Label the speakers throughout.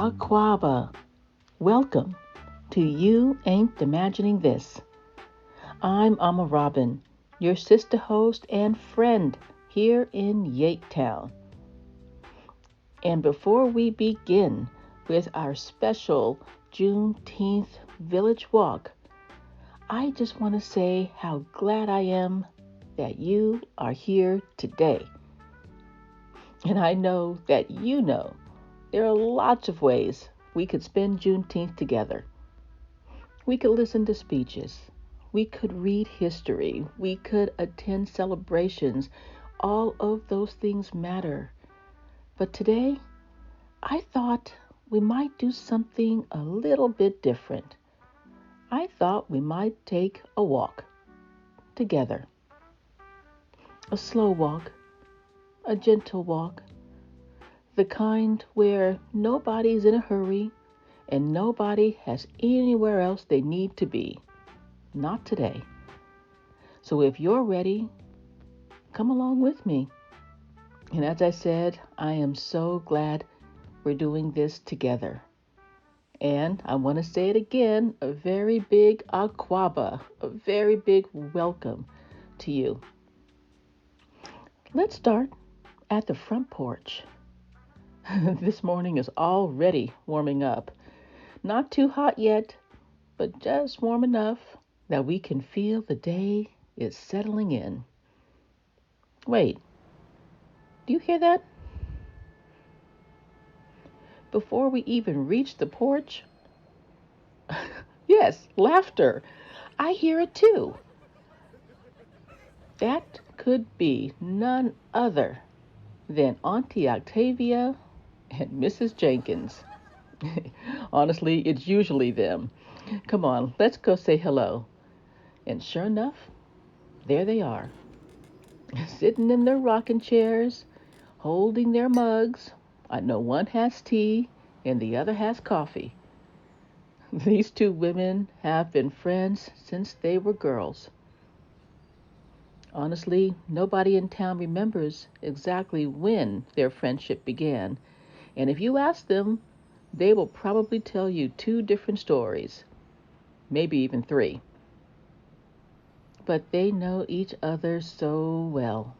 Speaker 1: Aquaba. Welcome to You Ain't Imagining This. I'm Amma Robin, your sister host and friend here in YAIT Town. And before we begin with our special Juneteenth village walk, I just want to say how glad I am that you are here today. And I know that you know there are lots of ways we could spend Juneteenth together. We could listen to speeches. We could read history. We could attend celebrations. All of those things matter. But today, I thought we might do something a little bit different. I thought we might take a walk together. A slow walk, a gentle walk, the kind where nobody's in a hurry and nobody has anywhere else they need to be. Not today. So if you're ready, come along with me. And as I said, I am so glad we're doing this together. And I want to say it again, a very big aquaba, a very big welcome to you. Let's start at the front porch. This morning is already warming up. Not too hot yet, but just warm enough that we can feel the day is settling in. Wait, do you hear that? Before we even reach the porch, yes, laughter. I hear it too. That could be none other than Auntie Octavia and Mrs. Jenkins. Honestly, it's usually them. Come on, let's go say hello. And sure enough, there they are, sitting in their rocking chairs, holding their mugs. I know one has tea and the other has coffee. These two women have been friends since they were girls. Honestly, nobody in town remembers exactly when their friendship began. And if you ask them, they will probably tell you two different stories, maybe even three. But they know each other so well.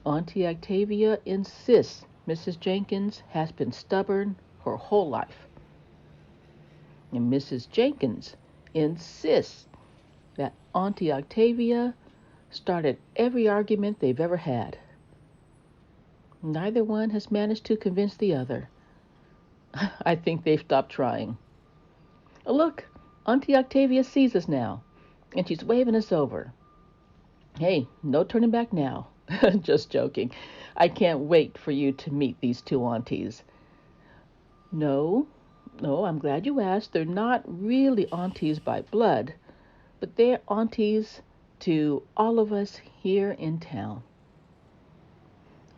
Speaker 1: Auntie Octavia insists Mrs. Jenkins has been stubborn her whole life. And Mrs. Jenkins insists that Auntie Octavia started every argument they've ever had. Neither one has managed to convince the other. I think they've stopped trying. Look, Auntie Octavia sees us now, and she's waving us over. Hey, no turning back now. Just joking. I can't wait for you to meet these two aunties. No, I'm glad you asked. They're not really aunties by blood, but they're aunties to all of us here in town.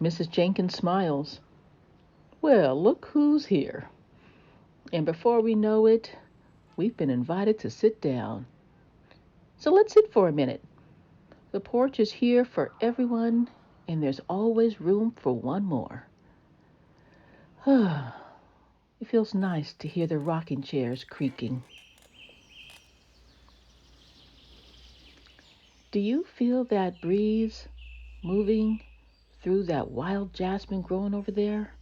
Speaker 1: Mrs. Jenkins smiles. Well, look who's here. And before we know it, we've been invited to sit down. So let's sit for a minute. The porch is here for everyone, and there's always room for one more. It feels nice to hear the rocking chairs creaking. Do you feel that breeze moving through that wild jasmine growing over there?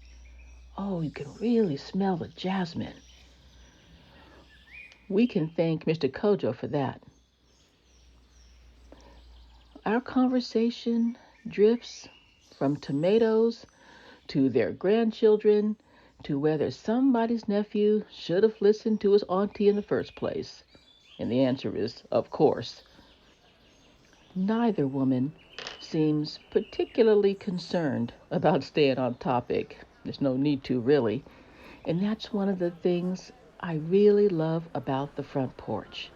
Speaker 1: Oh, you can really smell the jasmine. We can thank Mr. Kojo for that. Our conversation drifts from tomatoes to their grandchildren to whether somebody's nephew should have listened to his auntie in the first place. And the answer is, of course. Neither woman seems particularly concerned about staying on topic. There's no need to, really. And that's one of the things I really love about the front porch.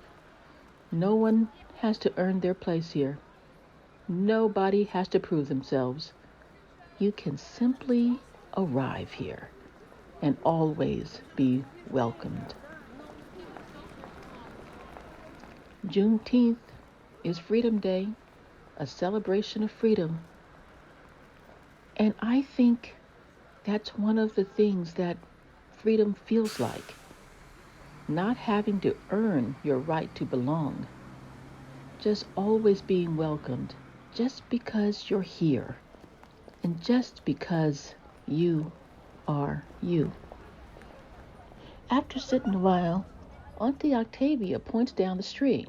Speaker 1: No one has to earn their place here. Nobody has to prove themselves. You can simply arrive here and always be welcomed. Juneteenth is Freedom Day, a celebration of freedom. And I think that's one of the things that freedom feels like. Not having to earn your right to belong. Just always being welcomed just because you're here and just because you are you. After sitting a while, Auntie Octavia points down the street.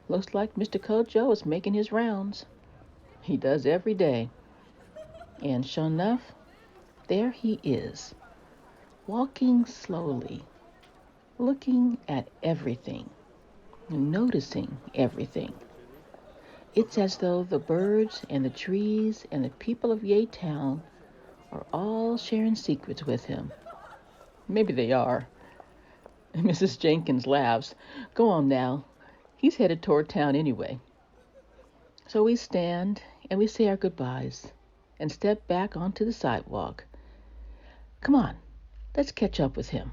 Speaker 1: Looks like Mr. Kojo is making his rounds. He does every day. And sure enough, there he is, walking slowly, looking at everything, noticing everything. It's as though the birds and the trees and the people of YAIT Town are all sharing secrets with him. Maybe they are. Mrs. Jenkins laughs. Go on now. He's headed toward town anyway. So we stand and we say our goodbyes and step back onto the sidewalk. Come on, let's catch up with him.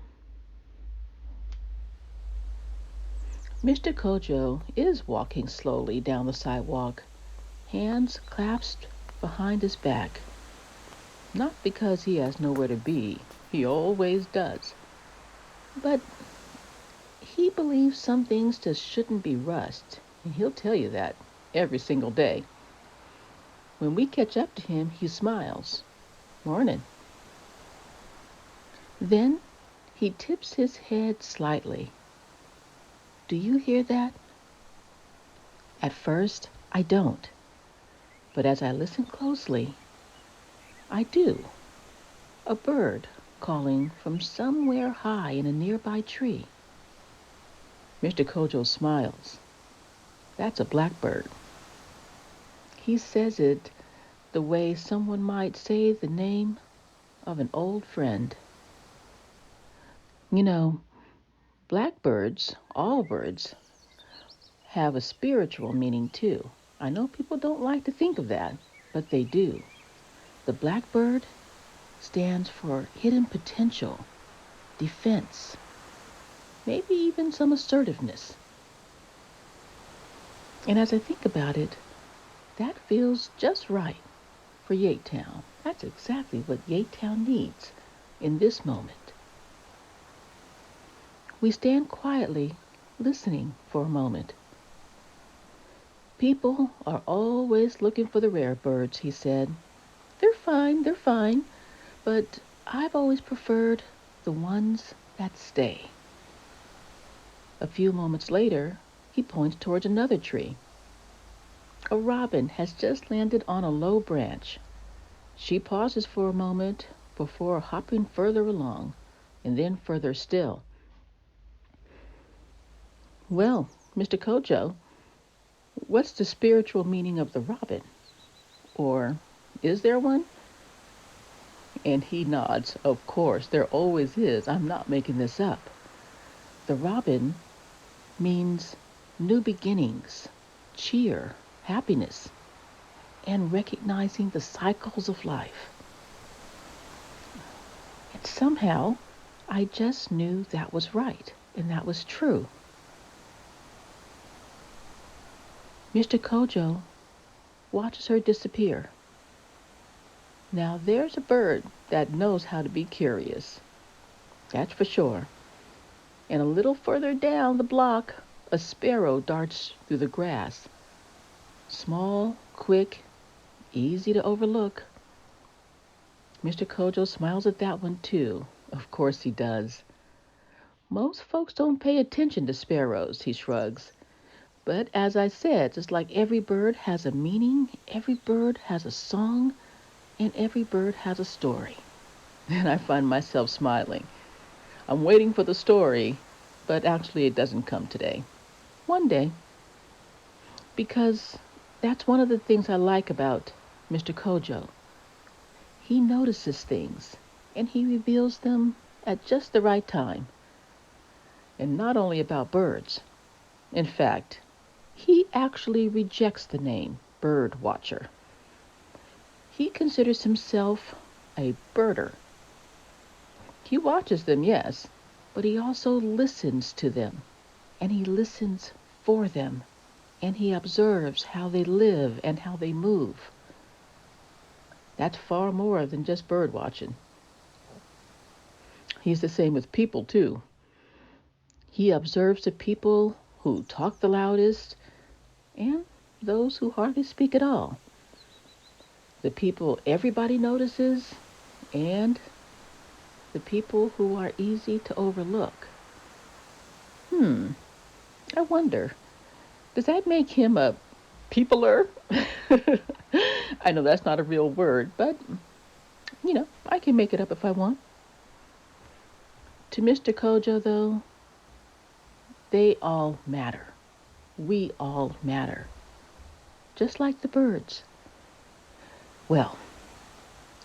Speaker 1: Mr. Kojo is walking slowly down the sidewalk, hands clasped behind his back. Not because he has nowhere to be, he always does. But he believes some things just shouldn't be rushed, and he'll tell you that every single day. When we catch up to him, he smiles. Morning. Then he tips his head slightly. Do you hear that? At first, I don't. But as I listen closely, I do. A bird calling from somewhere high in a nearby tree. Mr. Kojo smiles. That's a blackbird. He says it the way someone might say the name of an old friend. You know, blackbirds, all birds, have a spiritual meaning too. I know people don't like to think of that, but they do. The blackbird stands for hidden potential, defense, maybe even some assertiveness. And as I think about it, that feels just right for YAIT Town. That's exactly what YAIT Town needs in this moment. We stand quietly, listening for a moment. People are always looking for the rare birds, he said. They're fine, but I've always preferred the ones that stay. A few moments later, he points towards another tree. A robin has just landed on a low branch. She pauses for a moment before hopping further along, and then further still. Well, Mr. Kojo, what's the spiritual meaning of the robin? Or is there one? And he nods. Of course, there always is. I'm not making this up. The robin means new beginnings, cheer, happiness, and recognizing the cycles of life. And somehow, I just knew that was right and that was true. Mr. Kojo watches her disappear. Now there's a bird that knows how to be curious. That's for sure. And a little further down the block, a sparrow darts through the grass. Small, quick, easy to overlook. Mr. Kojo smiles at that one too. Of course he does. Most folks don't pay attention to sparrows, he shrugs. But as I said, just like every bird has a meaning, every bird has a song, and every bird has a story. And I find myself smiling. I'm waiting for the story, but actually it doesn't come today. One day. Because that's one of the things I like about Mr. Kojo. He notices things, and he reveals them at just the right time. And not only about birds. In fact, he actually rejects the name bird watcher. He considers himself a birder. He watches them, yes, but he also listens to them, and he listens for them, and he observes how they live and how they move. That's far more than just bird watching. He's the same with people, too. He observes the people who talk the loudest and those who hardly speak at all. The people everybody notices and the people who are easy to overlook. I wonder, does that make him a peopler? I know that's not a real word, but, I can make it up if I want. To Mr. Kojo, though, they all matter. We all matter. Just like the birds. Well,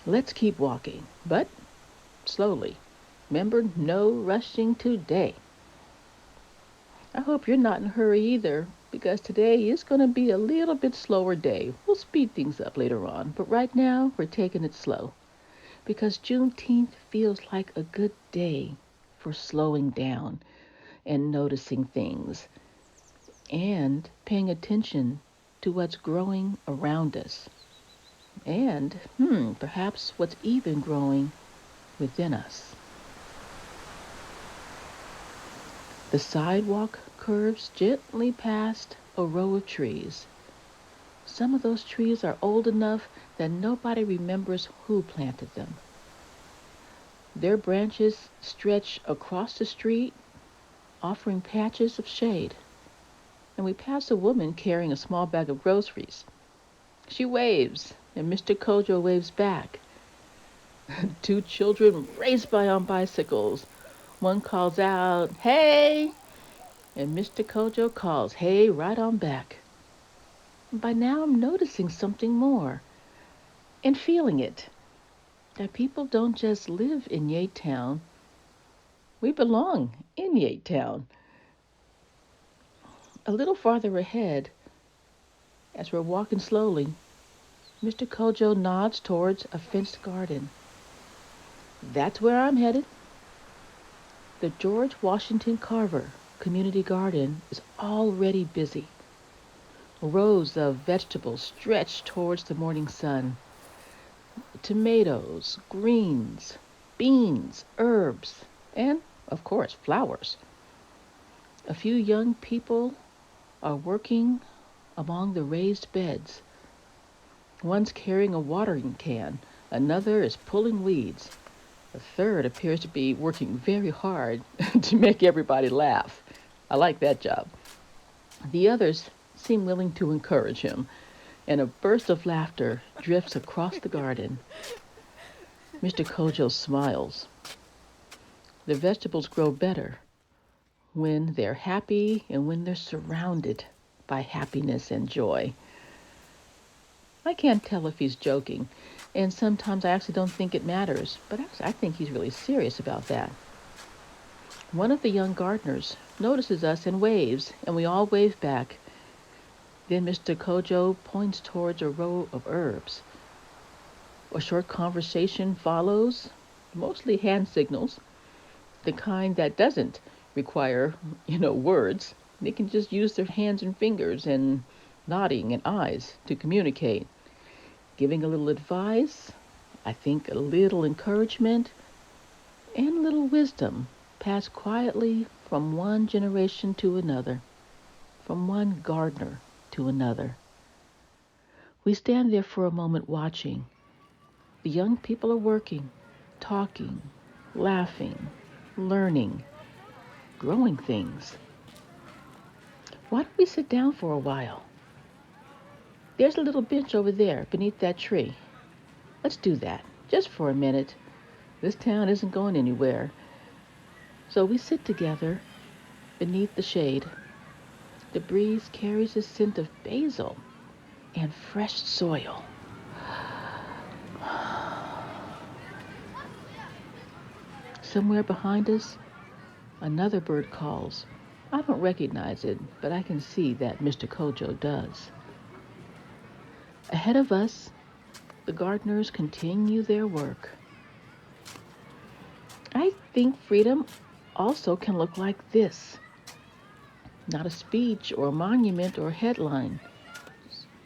Speaker 1: let's keep walking, but slowly. Remember, no rushing today. I hope you're not in a hurry either, because today is going to be a little bit slower day. We'll speed things up later on, but right now we're taking it slow, because Juneteenth feels like a good day for slowing down and noticing things and paying attention to what's growing around us and perhaps what's even growing within us. The sidewalk curves gently past a row of trees. Some of those trees are old enough that nobody remembers who planted them. Their branches stretch across the street, offering patches of shade. And we pass a woman carrying a small bag of groceries. She waves, and Mr. Kojo waves back. Two children race by on bicycles. One calls out, "Hey!" And Mr. Kojo calls, "Hey," right on back. By now I'm noticing something more and feeling it. That people don't just live in YAIT Town. We belong in YAIT Town. A little farther ahead, as we're walking slowly, Mr. Kojo nods towards a fenced garden. That's where I'm headed. The George Washington Carver Community Garden is already busy. Rows of vegetables stretch towards the morning sun. Tomatoes, greens, beans, herbs, and, of course, flowers. A few young people are working among the raised beds. One's carrying a watering can. Another is pulling weeds. A third appears to be working very hard to make everybody laugh. I like that job. The others seem willing to encourage him, and a burst of laughter drifts across the garden. Mr. Kojo smiles. The vegetables grow better when they're happy and when they're surrounded by happiness and joy. I can't tell if he's joking, and sometimes I actually don't think it matters, but actually I think he's really serious about that. One of the young gardeners notices us and waves, and we all wave back. Then Mr. Kojo points towards a row of herbs. A short conversation follows, mostly hand signals, the kind that doesn't require, words. They can just use their hands and fingers and nodding and eyes to communicate. Giving a little advice, I think a little encouragement, and a little wisdom passed quietly from one generation to another, from one gardener to another. We stand there for a moment watching. The young people are working, talking, laughing, learning, growing things. Why don't we sit down for a while? There's a little bench over there beneath that tree. Let's do that, just for a minute. This town isn't going anywhere. So we sit together beneath the shade. The breeze carries a scent of basil and fresh soil. Somewhere behind us, another bird calls. I don't recognize it, but I can see that Mr. Kojo does. Ahead of us, the gardeners continue their work. I think freedom also can look like this. Not a speech or a monument or a headline.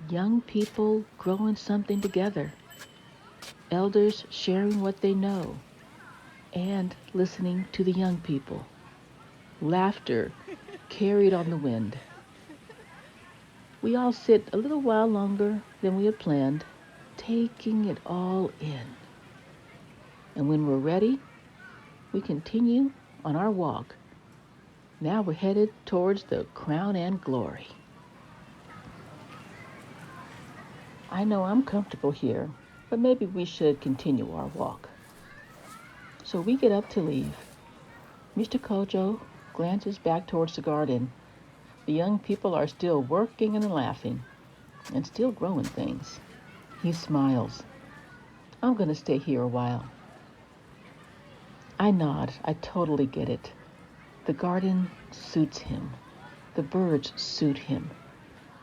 Speaker 1: Young people growing something together. Elders sharing what they know. and listening to the young people. Laughter carried on the wind. We all sit a little while longer than we had planned, taking it all in. And when we're ready, we continue on our walk. Now we're headed towards the crown and glory. I know I'm comfortable here, but maybe we should continue our walk. So we get up to leave. Mr. Kojo glances back towards the garden. The young people are still working and laughing and still growing things. He smiles. I'm going to stay here a while. I nod. I totally get it. The garden suits him. The birds suit him.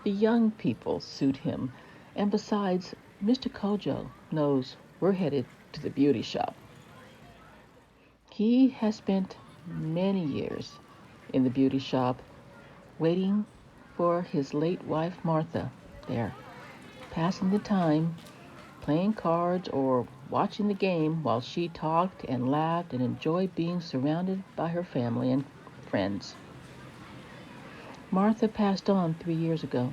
Speaker 1: The young people suit him. And besides, Mr. Kojo knows we're headed to the beauty shop. He has spent many years in the beauty shop waiting for his late wife Martha there, passing the time, playing cards or watching the game while she talked and laughed and enjoyed being surrounded by her family and friends. Martha passed on 3 years ago,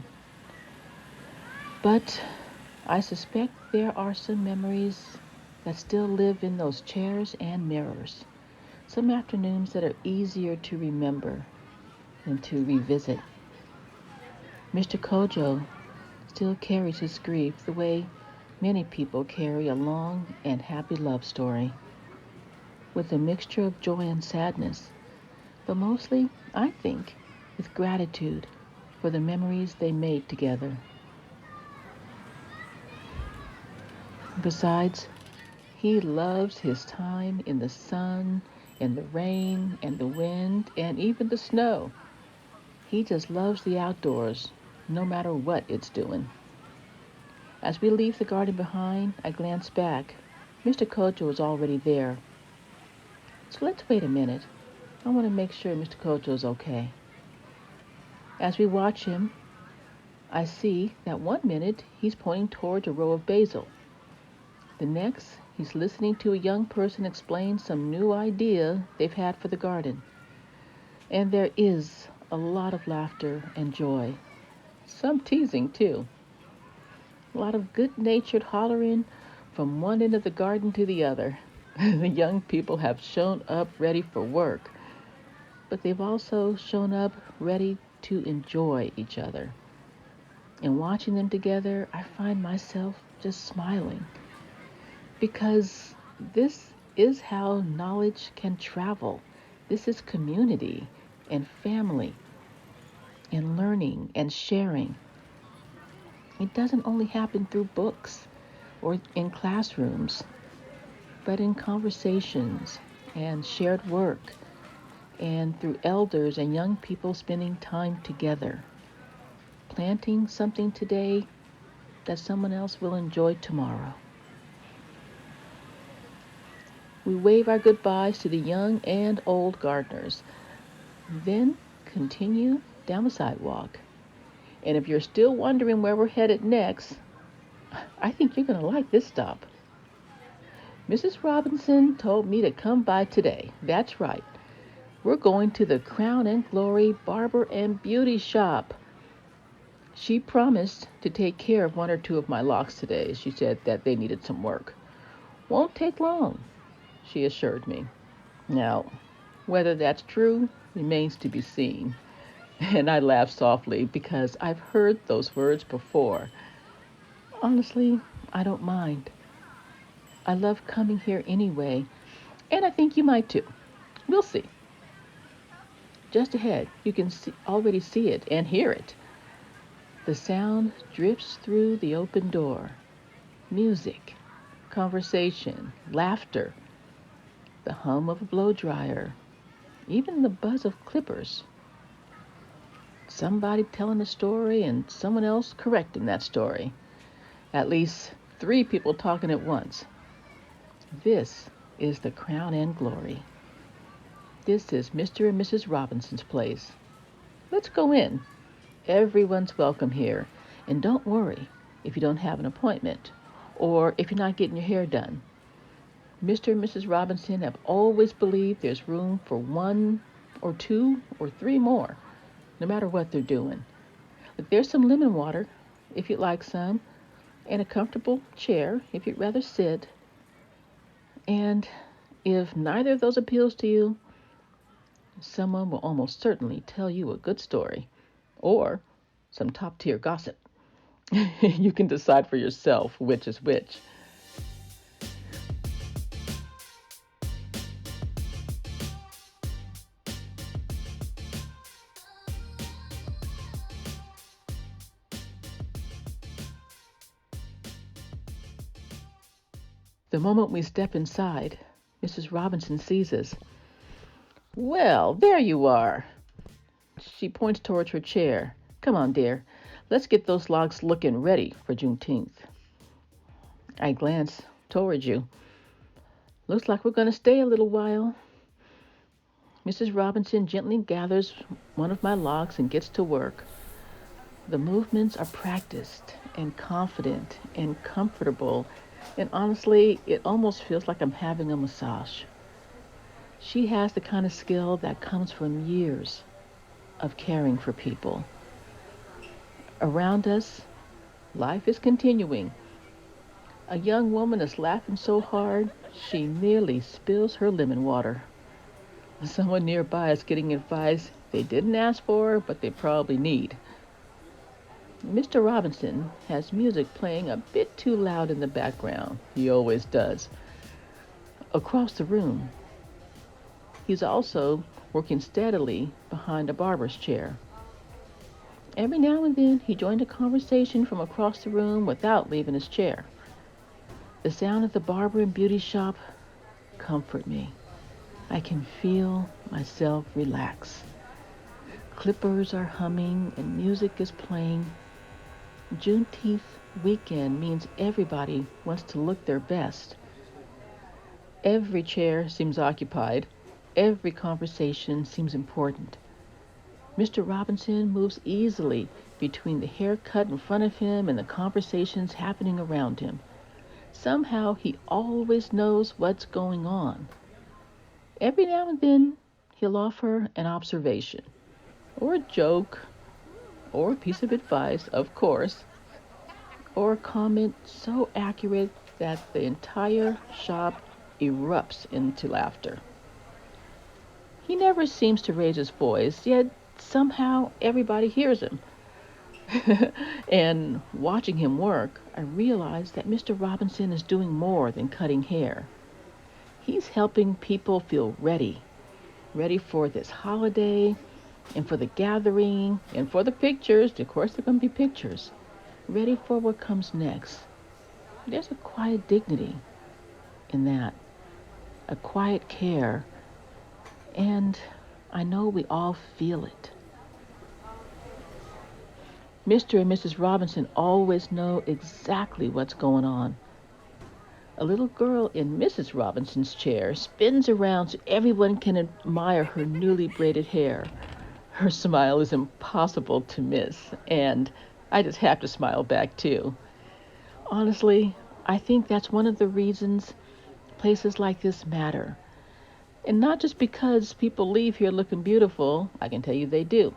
Speaker 1: but I suspect there are some memories that still live in those chairs and mirrors, some afternoons that are easier to remember than to revisit. Mr. Kojo still carries his grief the way many people carry a long and happy love story, with a mixture of joy and sadness, but mostly, I think, with gratitude for the memories they made together. Besides, he loves his time in the sun and the rain and the wind and even the snow. He just loves the outdoors, no matter what it's doing. As we leave the garden behind, I glance back. Mr. Kojo is already there. So let's wait a minute. I want to make sure Mr. Kojo is okay. As we watch him, I see that 1 minute he's pointing towards a row of basil. The next, he's listening to a young person explain some new idea they've had for the garden. And there is a lot of laughter and joy. Some teasing, too. A lot of good-natured hollering from one end of the garden to the other. The young people have shown up ready for work, but they've also shown up ready to enjoy each other. And watching them together, I find myself just smiling, because this is how knowledge can travel. This is community and family and learning and sharing. It doesn't only happen through books or in classrooms, but in conversations and shared work and through elders and young people spending time together, planting something today that someone else will enjoy tomorrow. We wave our goodbyes to the young and old gardeners, then continue down the sidewalk. And if you're still wondering where we're headed next, I think you're going to like this stop. Mrs. Robinson told me to come by today. That's right. We're going to the Crown and Glory Barber and Beauty Shop. She promised to take care of one or two of my locks today. She said that they needed some work. Won't take long, she assured me. Now, whether that's true remains to be seen. And I laughed softly because I've heard those words before. Honestly, I don't mind. I love coming here anyway, and I think you might too. We'll see. Just ahead, you can already see it and hear it. The sound drifts through the open door. Music, conversation, laughter, the hum of a blow dryer, even the buzz of clippers. Somebody telling a story and someone else correcting that story. At least 3 people talking at once. This is the Crown and Glory. This is Mr. and Mrs. Robinson's place. Let's go in. Everyone's welcome here. And don't worry if you don't have an appointment or if you're not getting your hair done. Mr. and Mrs. Robinson have always believed there's room for one or two or three more, no matter what they're doing. But there's some lemon water, if you'd like some, and a comfortable chair, if you'd rather sit. And if neither of those appeals to you, someone will almost certainly tell you a good story or some top-tier gossip. You can decide for yourself which is which. The moment we step inside, Mrs. Robinson sees us. "Well, there you are." She points towards her chair. "Come on, dear. Let's get those logs looking ready for Juneteenth." I glance towards you. "Looks like we're going to stay a little while." Mrs. Robinson gently gathers one of my logs and gets to work. The movements are practiced and confident and comfortable, and honestly, it almost feels like I'm having a massage. She has the kind of skill that comes from years of caring for people. Around us, life is continuing. A young woman is laughing so hard she nearly spills her lemon water. Someone nearby is getting advice they didn't ask for, but they probably need. Mr. Robinson has music playing a bit too loud in the background. He always does. Across the room, he's also working steadily behind a barber's chair. Every now and then, he joined a conversation from across the room without leaving his chair. The sound of the Barber and Beauty Shop comfort me. I can feel myself relax. Clippers are humming and music is playing. Juneteenth weekend means everybody wants to look their best. Every chair seems occupied. Every conversation seems important. Mr. Robinson moves easily between the haircut in front of him and the conversations happening around him. Somehow he always knows what's going on. Every now and then he'll offer an observation, or a joke, or a piece of advice, of course, or a comment so accurate that the entire shop erupts into laughter. He never seems to raise his voice, yet somehow everybody hears him. And watching him work, I realize that Mr. Robinson is doing more than cutting hair. He's helping people feel ready for this holiday, and for the gathering, and for the pictures. Of course, there are going to be pictures. Ready for what comes next. There's a quiet dignity in that, a quiet care, and I know we all feel it. Mr. and Mrs. Robinson always know exactly what's going on. A little girl in Mrs. Robinson's chair spins around so everyone can admire her newly braided hair. Her smile is impossible to miss, and I just have to smile back too. Honestly, I think that's one of the reasons places like this matter. And not just because people leave here looking beautiful, I can tell you they do,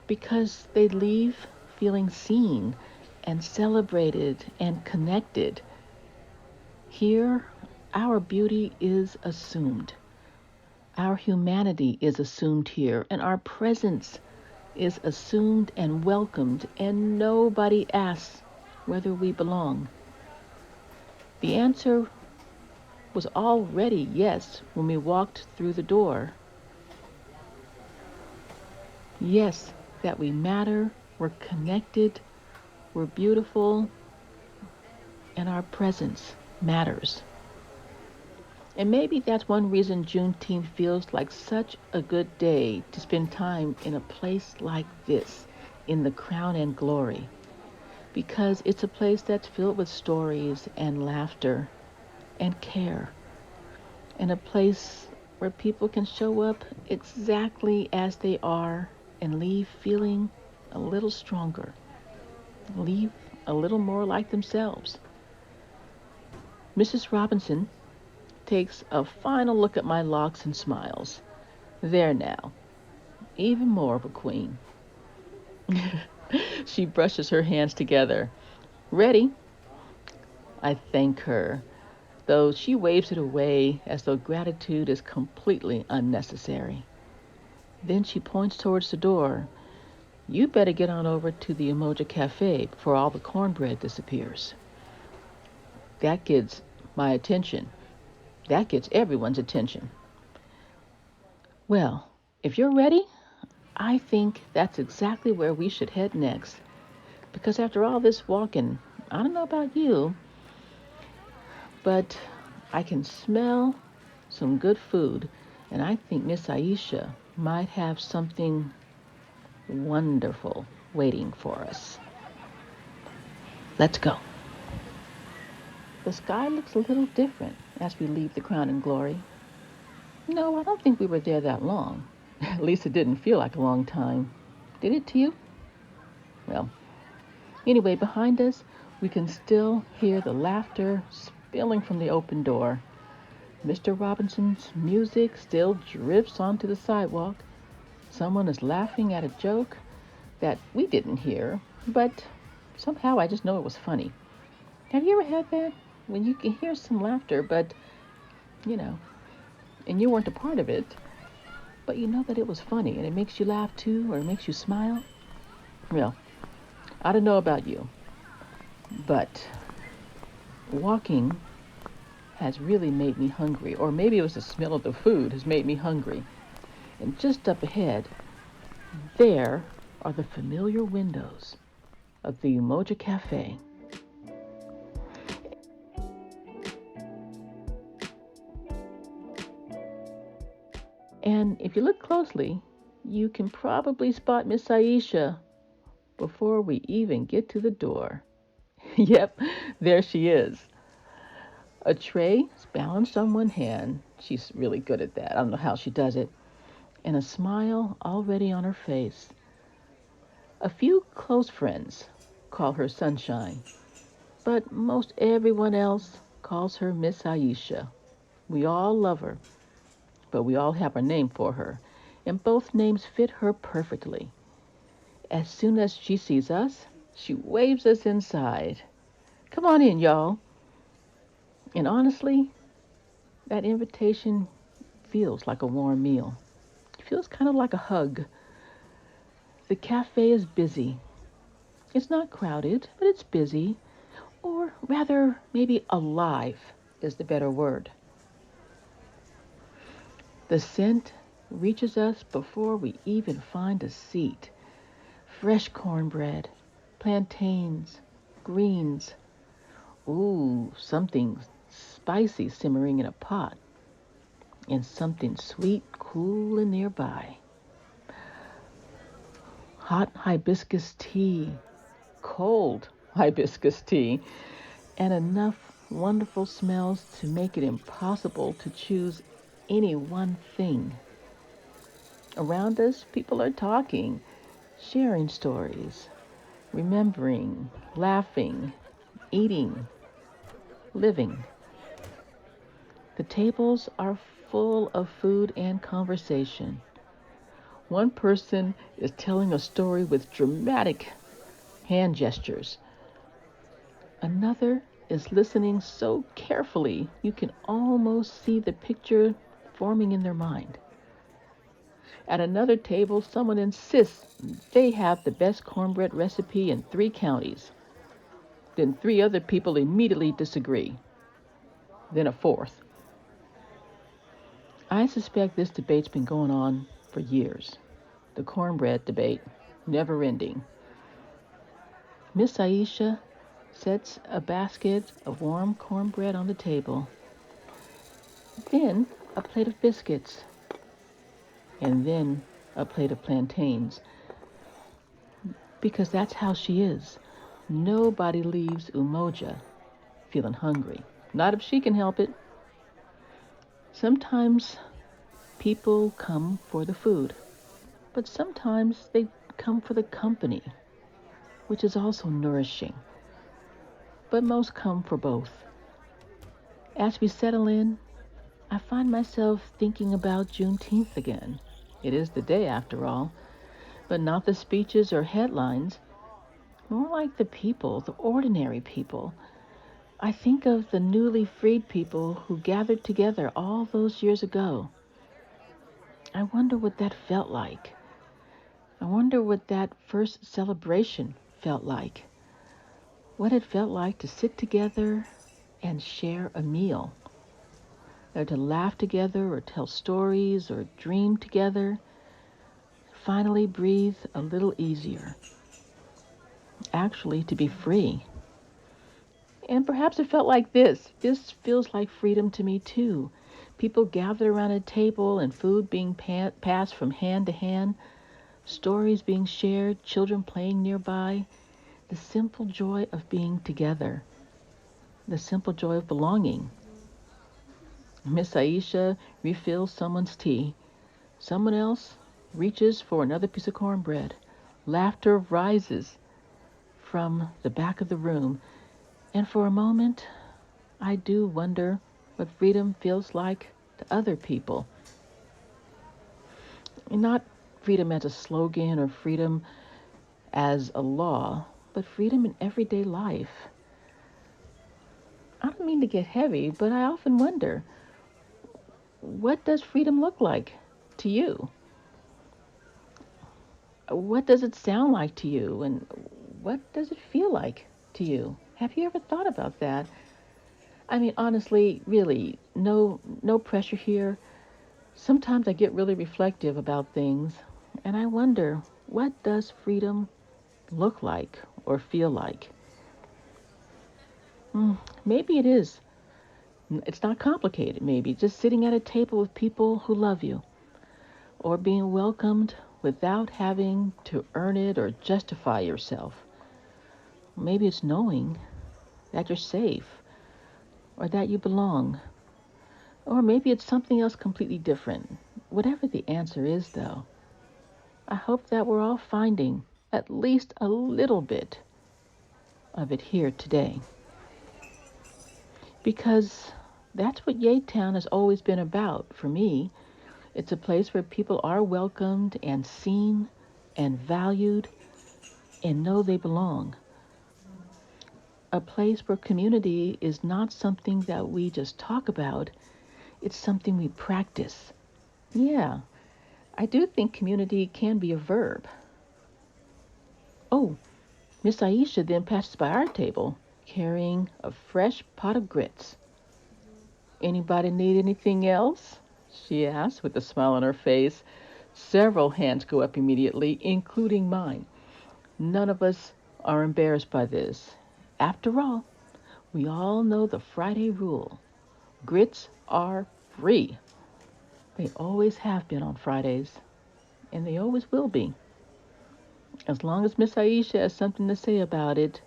Speaker 1: because they leave feeling seen and celebrated and connected. Here, our beauty is assumed. Our humanity is assumed here, and our presence is assumed and welcomed, and nobody asks whether we belong. The answer was already yes when we walked through the door. Yes, that we matter, we're connected, we're beautiful, and our presence matters. And maybe that's one reason Juneteenth feels like such a good day to spend time in a place like this, in the crown and glory, because it's a place that's filled with stories and laughter and care, and a place where people can show up exactly as they are and leave feeling a little stronger, leave a little more like themselves. Mrs. Robinson takes a final look at my locks and smiles. There now, even more of a queen. She brushes her hands together. Ready? I thank her, though she waves it away as though gratitude is completely unnecessary. Then she points towards the door. You better get on over to the Umoja Café before all the cornbread disappears. That gets my attention. That gets everyone's attention. Well, if you're ready, I think that's exactly where we should head next. Because after all this walking, I don't know about you, but I can smell some good food, and I think Miss Ayeisha might have something wonderful waiting for us. Let's go. The sky looks a little different as we leave the Crown and Glory. No, I don't think we were there that long. At least it didn't feel like a long time. Did it to you? Well, anyway, behind us, we can still hear the laughter spilling from the open door. Mr. Robinson's music still drifts onto the sidewalk. Someone is laughing at a joke that we didn't hear, but somehow I just know it was funny. Have you ever had that? When you can hear some laughter, but, and you weren't a part of it, but you know that it was funny, and it makes you laugh too, or it makes you smile? Well, I don't know about you, but walking has really made me hungry, or maybe it was the smell of the food has made me hungry. And just up ahead, there are the familiar windows of the Umoja Café. And if you look closely, you can probably spot Miss Ayeisha before we even get to the door. Yep, there she is. A tray is balanced on one hand. She's really good at that. I don't know how she does it. And a smile already on her face. A few close friends call her Sunshine, but most everyone else calls her Miss Ayeisha. We all love her, but we all have a name for her, and both names fit her perfectly. As soon as she sees us, she waves us inside. Come on in, y'all. And honestly, that invitation feels like a warm meal. It feels kind of like a hug. The cafe is busy. It's not crowded, but it's busy. Or rather, maybe alive is the better word. The scent reaches us before we even find a seat. Fresh cornbread, plantains, greens. Ooh, something spicy simmering in a pot. And something sweet cooling nearby. Hot hibiscus tea, cold hibiscus tea, and enough wonderful smells to make it impossible to choose any one thing. Around us, people are talking, sharing stories, remembering, laughing, eating, living. The tables are full of food and conversation. One person is telling a story with dramatic hand gestures. Another is listening so carefully you can almost see the picture forming in their mind. At another table, someone insists they have the best cornbread recipe in 3 counties. Then 3 other people immediately disagree. Then a fourth. I suspect this debate's been going on for years. The cornbread debate, never ending. Miss Ayeisha sets a basket of warm cornbread on the table, then a plate of biscuits, and then a plate of plantains. Because that's how she is. Nobody leaves Umoja feeling hungry. Not if she can help it. Sometimes people come for the food, but sometimes they come for the company, which is also nourishing. But most come for both. As we settle in, I find myself thinking about Juneteenth again. It is the day after all, but not the speeches or headlines, more like the people, the ordinary people. I think of the newly freed people who gathered together all those years ago. I wonder what that felt like. I wonder what that first celebration felt like. What it felt like to sit together and share a meal, or to laugh together, or tell stories, or dream together. Finally breathe a little easier. Actually, to be free. And perhaps it felt like this. This feels like freedom to me too. People gathered around a table and food being passed from hand to hand, stories being shared, children playing nearby. The simple joy of being together. The simple joy of belonging. Miss Ayeisha refills someone's tea. Someone else reaches for another piece of cornbread. Laughter rises from the back of the room. And for a moment, I do wonder what freedom feels like to other people. And not freedom as a slogan or freedom as a law, but freedom in everyday life. I don't mean to get heavy, but I often wonder, what does freedom look like to you? What does it sound like to you? And what does it feel like to you? Have you ever thought about that? I mean, honestly, really, no pressure here. Sometimes I get really reflective about things, and I wonder, what does freedom look like or feel like? Maybe it is. It's not complicated, maybe. Just sitting at a table with people who love you, or being welcomed without having to earn it or justify yourself. Maybe it's knowing that you're safe, or that you belong. Or maybe it's something else completely different. Whatever the answer is, though, I hope that we're all finding at least a little bit of it here today. Because that's what YAIT Town has always been about for me. It's a place where people are welcomed and seen and valued and know they belong. A place where community is not something that we just talk about, it's something we practice. Yeah, I do think community can be a verb. Oh, Miss Ayeisha then passes by our table, carrying a fresh pot of grits. Anybody need anything else? She asks with a smile on her face. Several hands go up immediately, including mine. None of us are embarrassed by this. After all, we all know the Friday rule. Grits are free. They always have been on Fridays, and they always will be. As long as Miss Ayeisha has something to say about it,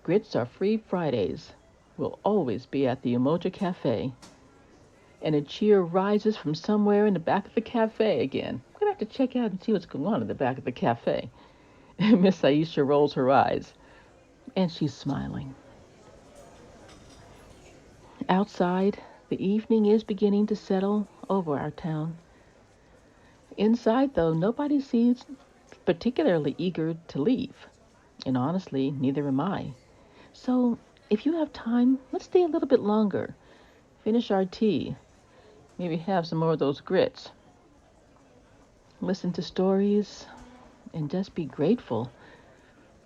Speaker 1: grits are free Fridays. Will always be at the Umoja Café. And a cheer rises from somewhere in the back of the cafe again. I'm going to have to check out and see what's going on in the back of the cafe. Miss Ayeisha rolls her eyes, and she's smiling. Outside, the evening is beginning to settle over our town. Inside, though, nobody seems particularly eager to leave. And honestly, neither am I. So, if you have time, let's stay a little bit longer. Finish our tea. Maybe have some more of those grits. Listen to stories and just be grateful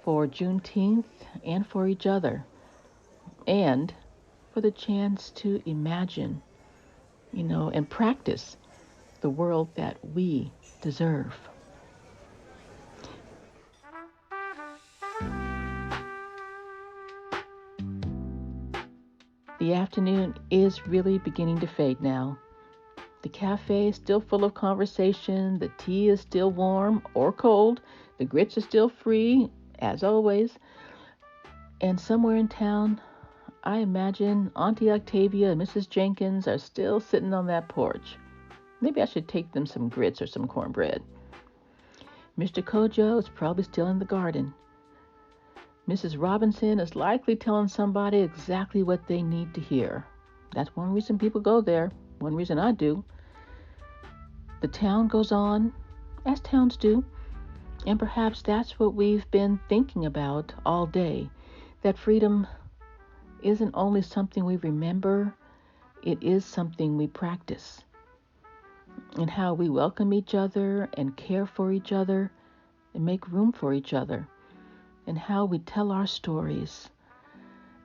Speaker 1: for Juneteenth and for each other. And for the chance to imagine, and practice the world that we deserve. The afternoon is really beginning to fade now. The cafe is still full of conversation, the tea is still warm or cold, the grits are still free, as always, and somewhere in town, I imagine Auntie Octavia and Mrs. Jenkins are still sitting on that porch. Maybe I should take them some grits or some cornbread. Mr. Kojo is probably still in the garden. Mrs. Robinson is likely telling somebody exactly what they need to hear. That's one reason people go there. one reason I do. The town goes on, as towns do, and perhaps that's what we've been thinking about all day, that freedom isn't only something we remember, it is something we practice. And how we welcome each other and care for each other and make room for each other. And how we tell our stories.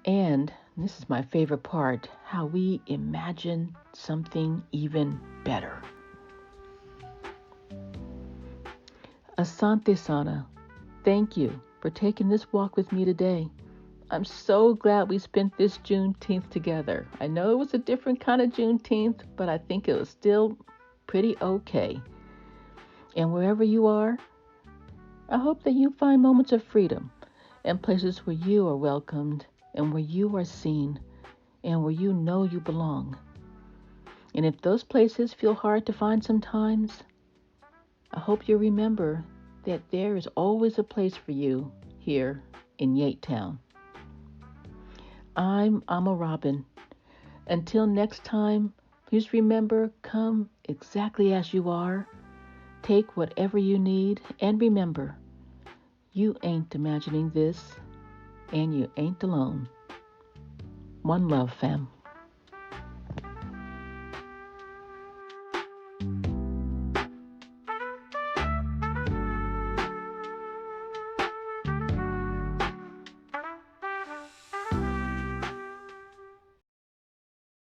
Speaker 1: And this is my favorite part, how we imagine something even better. Asante Sana, thank you for taking this walk with me today. I'm so glad we spent this Juneteenth together. I know it was a different kind of Juneteenth, but I think it was still pretty okay. And wherever you are, I hope that you find moments of freedom and places where you are welcomed and where you are seen and where you know you belong. And if those places feel hard to find sometimes, I hope you remember that there is always a place for you here in YAIT Town. I'm Amma Robin. Until next time, please remember, come exactly as you are. Take whatever you need, and remember, you ain't imagining this, and you ain't alone. One love, fam.